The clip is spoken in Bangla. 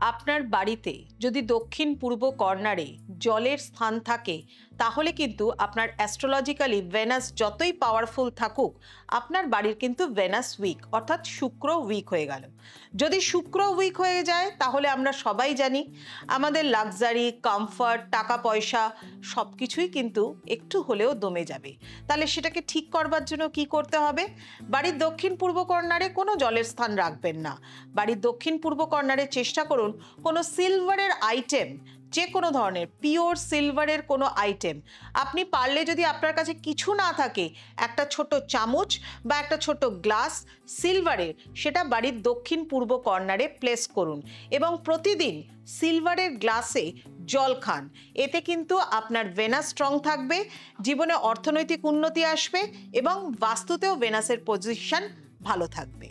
আপনার বাড়িতে যদি দক্ষিণ পূর্ব কর্নারে জলের স্থান থাকে তাহলে কিন্তু আপনার অ্যাস্ট্রোলজিক্যালি ভেনাস যতই পাওয়ারফুল থাকুক আপনার বাড়ির কিন্তু ভেনাস উইক অর্থাৎ শুক্র উইক হয়ে গেল। যদি শুক্র উইক হয়ে যায় তাহলে আমরা সবাই জানি আমাদের লাক্সারি, কমফর্ট, টাকা পয়সা সব কিছুই কিন্তু একটু হলেও দমে যাবে। তাহলে সেটাকে ঠিক করবার জন্য কি করতে হবে? বাড়ির দক্ষিণ পূর্ব কর্নারে কোনো জলের স্থান রাখবেন না। বাড়ির দক্ষিণ পূর্ব কর্নারে চেষ্টা করুন কোনো সিলভারের আইটেম, যে কোনো ধরনের পিওর সিলভারের কোনো আইটেম, আপনি পারলে যদি আপনার কাছে কিছু না থাকে একটা ছোট চামচ বা একটা ছোট গ্লাস সিলভারের, সেটা বাড়ির দক্ষিণ পূর্ব কর্নারে প্লেস করুন এবং প্রতিদিন সিলভারের গ্লাসে জল খান। এতে কিন্তু আপনার ভেনাস স্ট্রং থাকবে, জীবনে অর্থনৈতিক উন্নতি আসবে এবং বাস্তুতেও ভেনাসের পজিশন ভালো থাকবে।